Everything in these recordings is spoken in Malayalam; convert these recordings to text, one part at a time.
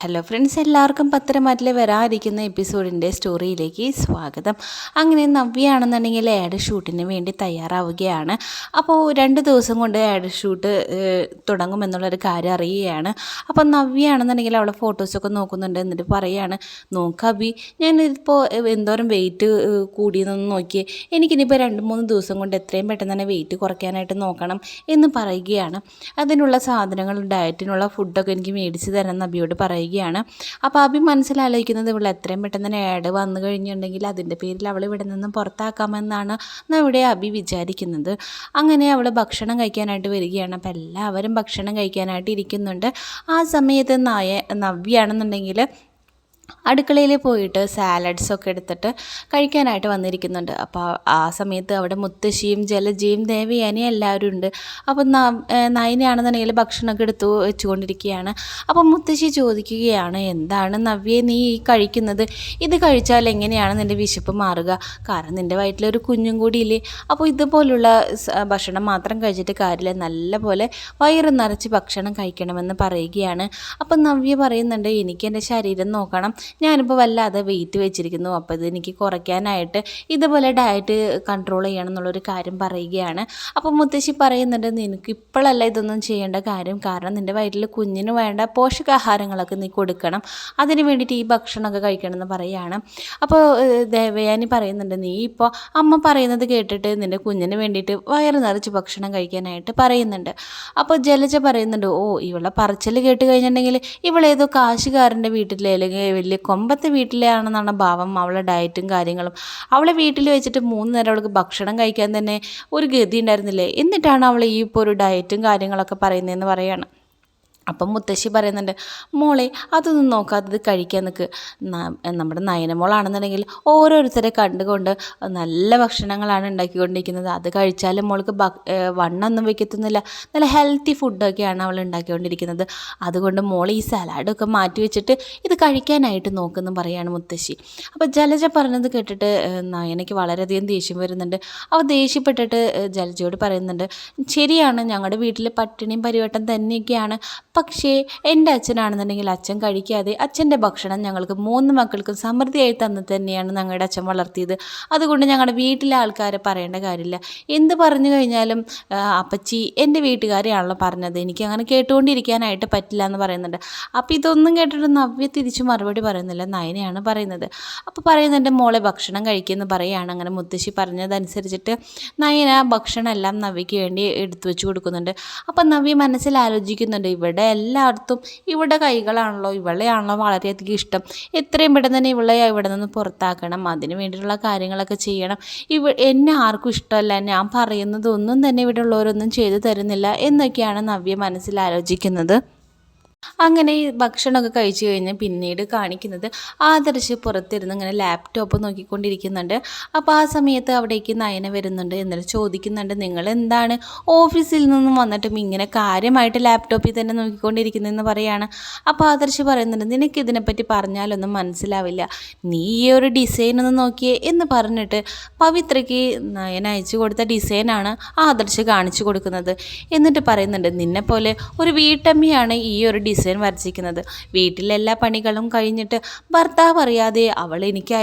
ഹലോ ഫ്രണ്ട്സ്, എല്ലാവർക്കും പത്തരമാറ്റിൽ വരാതിരിക്കുന്ന എപ്പിസോഡിൻ്റെ സ്റ്റോറിയിലേക്ക് സ്വാഗതം. അങ്ങനെ നവ്യയാണെന്നുണ്ടെങ്കിൽ ആഡ് ഷൂട്ടിന് വേണ്ടി തയ്യാറാവുകയാണ്. അപ്പോൾ 2 ദിവസം കൊണ്ട് ആഡ് ഷൂട്ട് തുടങ്ങുമെന്നുള്ളൊരു കാര്യം അറിയുകയാണ്. അപ്പോൾ നവ്യയാണെന്നുണ്ടെങ്കിൽ അവളെ ഫോട്ടോസൊക്കെ നോക്കുന്നുണ്ട്. എന്നിട്ട് പറയുകയാണ്, നോക്കാം അബി, ഞാനിപ്പോൾ എന്തോരം വെയിറ്റ് കൂടിയെന്നൊന്ന് നോക്കിയേ, എനിക്കിനിപ്പോൾ 2-3 ദിവസം കൊണ്ട് എത്രയും പെട്ടെന്ന് തന്നെ വെയിറ്റ് കുറയ്ക്കാനായിട്ട് നോക്കണം എന്ന് പറയുകയാണ്. അതിനുള്ള സാധനങ്ങളും ഡയറ്റിനുള്ള ഫുഡൊക്കെ എനിക്ക് മേടിച്ച് തരാൻ നബിയോട് പറയുകയാണ്. അപ്പോൾ അബി മനസ്സിലാലോചിക്കുന്നത്, ഇവൾ എത്രയും പെട്ടെന്ന് തന്നെ ആഡ് വന്നു കഴിഞ്ഞിട്ടുണ്ടെങ്കിൽ അതിൻ്റെ പേരിൽ അവൾ ഇവിടെ നിന്നും പുറത്താക്കാമെന്നാണ് ഇവിടെ അബി വിചാരിക്കുന്നത്. അങ്ങനെ അവൾ ഭക്ഷണം കഴിക്കാനായിട്ട് വരികയാണ്. അപ്പോൾ എല്ലാവരും ഭക്ഷണം കഴിക്കാനായിട്ട് ഇരിക്കുന്നുണ്ട്. ആ സമയത്ത് നവ്യാണെന്നുണ്ടെങ്കിൽ അടുക്കളയിൽ പോയിട്ട് സാലഡ്സൊക്കെ എടുത്തിട്ട് കഴിക്കാനായിട്ട് വന്നിരിക്കുന്നുണ്ട്. അപ്പോൾ ആ സമയത്ത് അവിടെ മുത്തശ്ശിയും ജലജയും ദേവയാനിയും എല്ലാവരും ഉണ്ട്. അപ്പം നയനയാണെന്നുണ്ടെങ്കിൽ ഭക്ഷണമൊക്കെ എടുത്തു വെച്ചുകൊണ്ടിരിക്കുകയാണ്. അപ്പം മുത്തശ്ശി ചോദിക്കുകയാണ്, എന്താണ് നവ്യെ നീ ഈ കഴിക്കുന്നത്? ഇത് കഴിച്ചാൽ എങ്ങനെയാണ് നിൻ്റെ വിശപ്പ് മാറുക? കാരണം നിൻ്റെ വയറ്റിലൊരു കുഞ്ഞും കൂടി ഇല്ലേ? അപ്പോൾ ഇതുപോലുള്ള ഭക്ഷണം മാത്രം കഴിച്ചിട്ട് കാര്യമില്ല, നല്ലപോലെ വയറ് നിറച്ച് ഭക്ഷണം കഴിക്കണമെന്ന് പറയുകയാണ്. അപ്പം നവ്യ പറയുന്നുണ്ട്, എനിക്ക് എൻ്റെ ശരീരം നോക്കണം, ഞാനിപ്പോൾ വല്ലാതെ വെയിറ്റ് വെച്ചിരിക്കുന്നു, അപ്പോൾ ഇതെനിക്ക് കുറയ്ക്കാനായിട്ട് ഇതുപോലെ ഡയറ്റ് കൺട്രോൾ ചെയ്യണം എന്നുള്ളൊരു കാര്യം പറയുകയാണ്. അപ്പോൾ മുത്തശ്ശി പറയുന്നുണ്ട്, നിനക്ക് ഇപ്പോഴല്ല ഇതൊന്നും ചെയ്യേണ്ട കാര്യം, കാരണം നിൻ്റെ വയറ്റിൽ കുഞ്ഞിന് വേണ്ട പോഷകാഹാരങ്ങളൊക്കെ നീ കൊടുക്കണം, അതിന് വേണ്ടിയിട്ട് ഈ ഭക്ഷണമൊക്കെ കഴിക്കണമെന്ന് പറയുകയാണ്. അപ്പോൾ ദേവയാനി പറയുന്നുണ്ട്, നീ ഇപ്പോൾ അമ്മ പറയുന്നത് കേട്ടിട്ട് നിൻ്റെ കുഞ്ഞിന് വേണ്ടിയിട്ട് വയറ് നിറച്ച് ഭക്ഷണം കഴിക്കാനായിട്ട് പറയുന്നുണ്ട്. അപ്പോൾ ജലജ പറയുന്നുണ്ട്, ഓ ഇവളെ പറച്ചിൽ കേട്ട് കഴിഞ്ഞിട്ടുണ്ടെങ്കിൽ ഇവളേതോ കാശുകാരൻ്റെ വീട്ടിലെ അല്ലെങ്കിൽ വലിയ കൊമ്പത്തെ വീട്ടിലാണെന്നാണ് ഭാവം. അവളെ ഡയറ്റും കാര്യങ്ങളും, അവളെ വീട്ടിൽ വെച്ചിട്ട് 3 നേരം അവൾക്ക് ഭക്ഷണം കഴിക്കാൻ തന്നെ ഒരു ഗതി ഉണ്ടായിരുന്നില്ലേ, എന്നിട്ടാണ് അവൾ ഈ ഇപ്പോൾ ഒരു ഡയറ്റും കാര്യങ്ങളൊക്കെ പറയുന്നതെന്ന് പറയാണ്. അപ്പം മുത്തശ്ശി പറയുന്നുണ്ട്, മോളെ അതൊന്നും നോക്കാത്തത് കഴിക്കാൻ നിൽക്ക്. നമ്മുടെ നയനമോളാണെന്നുണ്ടെങ്കിൽ ഓരോരുത്തരെ കണ്ടുകൊണ്ട് നല്ല ഭക്ഷണങ്ങളാണ് ഉണ്ടാക്കിക്കൊണ്ടിരിക്കുന്നത്, അത് കഴിച്ചാലും മോൾക്ക് വണ്ണൊന്നും വയ്ക്കത്തൊന്നുമില്ല, നല്ല ഹെൽത്തി ഫുഡൊക്കെയാണ് അവൾ ഉണ്ടാക്കിക്കൊണ്ടിരിക്കുന്നത്, അതുകൊണ്ട് മോൾ ഈ സലാഡൊക്കെ മാറ്റി വെച്ചിട്ട് ഇത് കഴിക്കാനായിട്ട് നോക്കുമെന്ന് പറയുകയാണ് മുത്തശ്ശി. അപ്പോൾ ജലജ പറഞ്ഞത് കേട്ടിട്ട് നയനയ്ക്ക് വളരെയധികം ദേഷ്യം വരുന്നുണ്ട്. അവൾ ദേഷ്യപ്പെട്ടിട്ട് ജലജയോട് പറയുന്നുണ്ട്, ശരിയാണ്, ഞങ്ങളുടെ വീട്ടിൽ പട്ടിണിയും പരിവട്ടം തന്നെയൊക്കെയാണ്, പക്ഷേ എൻ്റെ അച്ഛനാണെന്നുണ്ടെങ്കിൽ അച്ഛൻ കഴിക്കാതെ അച്ഛൻ്റെ ഭക്ഷണം ഞങ്ങൾക്ക് 3 മക്കൾക്കും സമൃദ്ധിയായി തന്നു തന്നെയാണ് ഞങ്ങളുടെ അച്ഛൻ വളർത്തിയത്, അതുകൊണ്ട് ഞങ്ങളുടെ വീട്ടിലെ ആൾക്കാരെ പറയേണ്ട കാര്യമില്ല, എന്ത് പറഞ്ഞു കഴിഞ്ഞാലും അപ്പച്ചി എൻ്റെ വീട്ടുകാരെയാണല്ലോ പറഞ്ഞത്, എനിക്ക് അങ്ങനെ കേട്ടുകൊണ്ടിരിക്കാനായിട്ട് പറ്റില്ല എന്ന് പറയുന്നുണ്ട്. അപ്പോൾ ഇതൊന്നും കേട്ടിട്ട് നവ്യ തിരിച്ചു മറുപടി പറയുന്നില്ല, നയനയാണ് പറയുന്നത്. അപ്പോൾ പറയുന്നുണ്ട്, മോളെ ഭക്ഷണം കഴിക്കുമെന്ന് പറയുകയാണ്. അങ്ങനെ മുത്തശ്ശി പറഞ്ഞതനുസരിച്ചിട്ട് നയന ഭക്ഷണം എല്ലാം നവ്യയ്ക്ക് വേണ്ടി എടുത്തു വെച്ച് കൊടുക്കുന്നുണ്ട്. അപ്പം നവ്യ മനസ്സിൽ ആലോചിക്കുന്നുണ്ട്, ഇവിടെ എല്ലായിടത്തും ഇവിടെ കൈകളാണല്ലോ, ഇവളെയാണല്ലോ വളരെയധികം ഇഷ്ടം, എത്രയും പെട്ടെന്ന് തന്നെ ഇവിടെ നിന്ന് പുറത്താക്കണം, അതിന് വേണ്ടിയിട്ടുള്ള കാര്യങ്ങളൊക്കെ ചെയ്യണം, എന്നെ ആർക്കും ഇഷ്ടമല്ല, ഞാൻ പറയുന്നതൊന്നും തന്നെ ഇവിടെ ഉള്ളവരൊന്നും ചെയ്തു തരുന്നില്ല എന്നൊക്കെയാണ് നവ്യ മനസ്സിൽ ആലോചിക്കുന്നത്. അങ്ങനെ ഈ ഭക്ഷണമൊക്കെ കഴിച്ചു കഴിഞ്ഞ് പിന്നീട് കാണിക്കുന്നത് ആദർശ് പുറത്തിരുന്ന് ഇങ്ങനെ ലാപ്ടോപ്പ് നോക്കിക്കൊണ്ടിരിക്കുന്നുണ്ട്. അപ്പോൾ ആ സമയത്ത് അവിടേക്ക് നയന വരുന്നുണ്ട്. എന്നിട്ട് ചോദിക്കുന്നുണ്ട്, നിങ്ങൾ എന്താണ് ഓഫീസിൽ നിന്നും വന്നിട്ടും ഇങ്ങനെ കാര്യമായിട്ട് ലാപ്ടോപ്പിൽ തന്നെ നോക്കിക്കൊണ്ടിരിക്കുന്നതെന്ന് പറയാണ്. അപ്പോൾ ആദർശ് പറയുന്നുണ്ട്, നിനക്ക് ഇതിനെപ്പറ്റി പറഞ്ഞാലൊന്നും മനസ്സിലാവില്ല, നീ ഈ ഒരു ഡിസൈൻ ഒന്ന് നോക്കിയേ എന്ന് പറഞ്ഞിട്ട് പവിത്രയ്ക്ക് നയന അയച്ചു കൊടുത്ത ഡിസൈനാണ് ആദർശ് കാണിച്ചു കൊടുക്കുന്നത്. എന്നിട്ട് പറയുന്നുണ്ട്, നിന്നെപ്പോലെ ഒരു വീട്ടമ്മയാണ് ഈ ഒരു ഡിസൈൻ വരച്ചിരിക്കുന്നത്, വീട്ടിലെല്ലാ പണികളും കഴിഞ്ഞിട്ട് ഭർത്താവ് അറിയാതെ അവൾ എനിക്ക്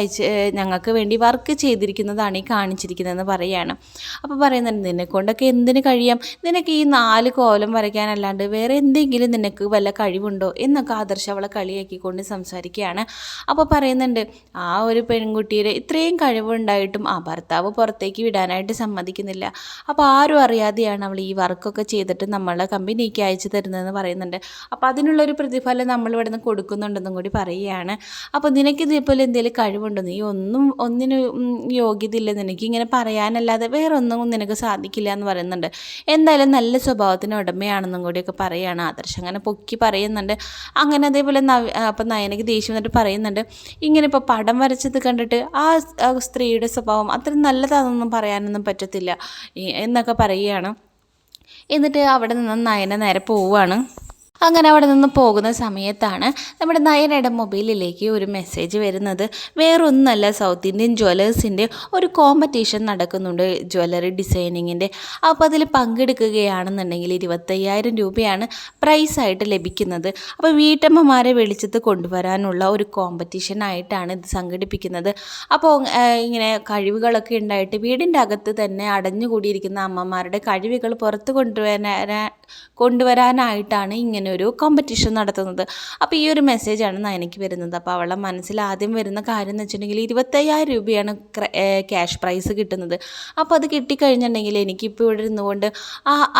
ഞങ്ങൾക്ക് വേണ്ടി വർക്ക് ചെയ്തിരിക്കുന്നതാണ് ഈ കാണിച്ചിരിക്കുന്നതെന്ന് പറയുകയാണ്. അപ്പോൾ പറയുന്നുണ്ട്, നിന്നെക്കൊണ്ടൊക്കെ എന്തിന് കഴിയാം, നിനക്ക് ഈ 4 കോലം വരയ്ക്കാനല്ലാണ്ട് വേറെ എന്തെങ്കിലും നിനക്ക് വല്ല കഴിവുണ്ടോ എന്നൊക്കെ ആദർശ് അവളെ കളിയാക്കിക്കൊണ്ട് സംസാരിക്കുകയാണ്. അപ്പോൾ പറയുന്നുണ്ട്, ആ ഒരു പെൺകുട്ടിയുടെ ഇത്രയും കഴിവുണ്ടായിട്ടും ആ ഭർത്താവ് പുറത്തേക്ക് വിടാനായിട്ട് സമ്മതിക്കുന്നില്ല, അപ്പോൾ ആരും അറിയാതെയാണ് അവൾ ഈ വർക്കൊക്കെ ചെയ്തിട്ട് നമ്മളെ കമ്പനിക്ക് അയച്ചു തരുന്നതെന്ന് പറയുന്നുണ്ട്. അപ്പോൾ അതിനുള്ളൊരു പ്രതിഫലം നമ്മളിവിടെ നിന്ന് കൊടുക്കുന്നുണ്ടെന്നും കൂടി പറയുകയാണ്. അപ്പോൾ നിനക്കിതേപോലെ എന്തെങ്കിലും കഴിവുണ്ടോ, നീ ഒന്നിനും യോഗ്യതയില്ല, നിനക്കിങ്ങനെ പറയാനല്ലാതെ വേറെ ഒന്നും നിനക്ക് സാധിക്കില്ല എന്ന് പറയുന്നുണ്ട്. എന്തായാലും നല്ല സ്വഭാവത്തിന് ഉടമയാണെന്നും കൂടിയൊക്കെ പറയുകയാണ്. ആദർശ് അങ്ങനെ പൊക്കി പറയുന്നുണ്ട്. അങ്ങനെ അതേപോലെ അപ്പം നയനയ്ക്ക് ദേഷ്യം വന്നിട്ട് പറയുന്നുണ്ട്, ഇങ്ങനെ ഇപ്പോൾ പടം വരച്ചത് കണ്ടിട്ട് ആ സ്ത്രീയുടെ സ്വഭാവം അത്ര നല്ലതാണെന്നൊന്നും പറയാനൊന്നും പറ്റത്തില്ല എന്നൊക്കെ പറയുകയാണ്. എന്നിട്ട് അവിടെ നിന്ന് നയന നേരെ പോവുകയാണ്. അങ്ങനെ അവിടെ നിന്ന് പോകുന്ന സമയത്താണ് നമ്മുടെ നയനയുടെ മൊബൈലിലേക്ക് ഒരു മെസ്സേജ് വരുന്നത്. വേറൊന്നല്ല, സൗത്ത് ഇന്ത്യൻ ജ്വല്ലേഴ്സിൻ്റെ ഒരു കോമ്പറ്റീഷൻ നടക്കുന്നുണ്ട് ജ്വല്ലറി ഡിസൈനിങ്ങിൻ്റെ. അപ്പോൾ അതിൽ പങ്കെടുക്കുകയാണെന്നുണ്ടെങ്കിൽ 25,000 രൂപയാണ് പ്രൈസായിട്ട് ലഭിക്കുന്നത്. അപ്പോൾ വീട്ടമ്മമാരെ വെളിച്ചത്ത് കൊണ്ടുവരാനുള്ള ഒരു കോമ്പറ്റീഷനായിട്ടാണ് ഇത് സംഘടിപ്പിക്കുന്നത്. അപ്പോൾ ഇങ്ങനെ കഴിവുകളൊക്കെ ഉണ്ടായിട്ട് വീടിൻ്റെ അകത്ത് തന്നെ അടഞ്ഞുകൂടിയിരിക്കുന്ന അമ്മമാരുടെ കഴിവുകൾ പുറത്ത് കൊണ്ടുവരാനായിട്ടാണ് ഇങ്ങനെ ഒരു കോമ്പറ്റീഷൻ നടത്തുന്നത്. അപ്പോൾ ഈ ഒരു മെസ്സേജാണ് എനിക്ക് വരുന്നത്. അപ്പോൾ അവളുടെ മനസ്സിൽ ആദ്യം വരുന്ന കാര്യം എന്ന് വെച്ചിട്ടുണ്ടെങ്കിൽ 25,000 രൂപയാണ് ക്യാഷ് പ്രൈസ് കിട്ടുന്നത്. അപ്പോൾ അത് കിട്ടിക്കഴിഞ്ഞിട്ടുണ്ടെങ്കിൽ എനിക്കിപ്പോൾ ഇവിടെ ഇരുന്നുകൊണ്ട്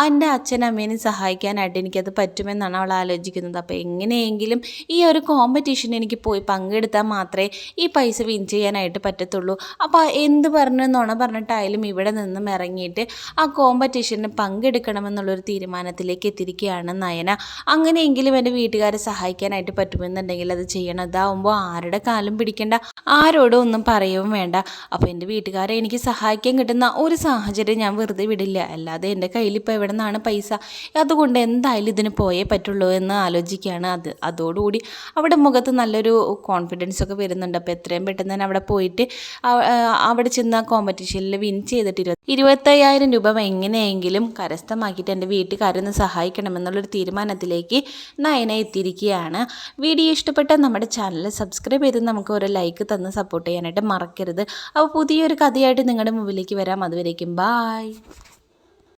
എൻ്റെ അച്ഛനമ്മേനെ സഹായിക്കാനായിട്ട് എനിക്കത് പറ്റുമെന്നാണ് അവൾ ആലോചിക്കുന്നത്. അപ്പോൾ എങ്ങനെയെങ്കിലും ഈ ഒരു കോമ്പറ്റീഷൻ എനിക്ക് പോയി പങ്കെടുത്താൽ മാത്രമേ ഈ പൈസ വിൻ ചെയ്യാനായിട്ട് പറ്റത്തുള്ളൂ. അപ്പോൾ എന്ത് നുണ പറഞ്ഞിട്ടായാലും ഇവിടെ നിന്നും ഇറങ്ങിയിട്ട് ആ കോമ്പറ്റീഷന് പങ്കെടുക്കണമെന്നുള്ളൊരു തീരുമാനത്തിലേക്ക് എത്തിയിരിക്കുകയാണ് നയന. അങ്ങനെയെങ്കിലും എൻ്റെ വീട്ടുകാരെ സഹായിക്കാനായിട്ട് പറ്റുമെന്നുണ്ടെങ്കിൽ അത് ചെയ്യണം. അതാവുമ്പോൾ ആരുടെ കാലും പിടിക്കേണ്ട, ആരോടും ഒന്നും പറയുകയും വേണ്ട. അപ്പോൾ എൻ്റെ വീട്ടുകാരെ എനിക്ക് സഹായിക്കാൻ കിട്ടുന്ന ഒരു സാഹചര്യം ഞാൻ വെറുതെ വിടില്ല. അല്ലാതെ എൻ്റെ കയ്യിൽ ഇപ്പോൾ എവിടെ നിന്നാണ് പൈസ? അതുകൊണ്ട് എന്തായാലും ഇതിന് പോയേ പറ്റുള്ളൂ എന്ന് ആലോചിക്കുകയാണ്. അതോടുകൂടി അവിടെ മുഖത്ത് നല്ലൊരു കോൺഫിഡൻസ് ഒക്കെ വരുന്നുണ്ട്. അപ്പോൾ എത്രയും പെട്ടെന്ന് തന്നെ അവിടെ പോയിട്ട് അവിടെ ചെന്ന കോമ്പറ്റീഷനിൽ വിൻ ചെയ്തിട്ട് 25,000 രൂപ എങ്ങനെയെങ്കിലും കരസ്ഥമാക്കിയിട്ട് എൻ്റെ വീട്ടുകാരൊന്ന് സഹായിക്കണമെന്നുള്ളൊരു തീരുമാനത്തിലേക്ക് നയന എത്തിയിരിക്കുകയാണ്. വീഡിയോ ഇഷ്ടപ്പെട്ട നമ്മുടെ ചാനൽ സബ്സ്ക്രൈബ് ചെയ്ത് നമുക്ക് ഒരു ലൈക്ക് തന്ന് സപ്പോർട്ട് ചെയ്യാനായിട്ട് മറക്കരുത്. അപ്പോൾ പുതിയൊരു കഥയായിട്ട് നിങ്ങളുടെ മുമ്പിലേക്ക് വരാം. അതുവരേക്കും ബായ്.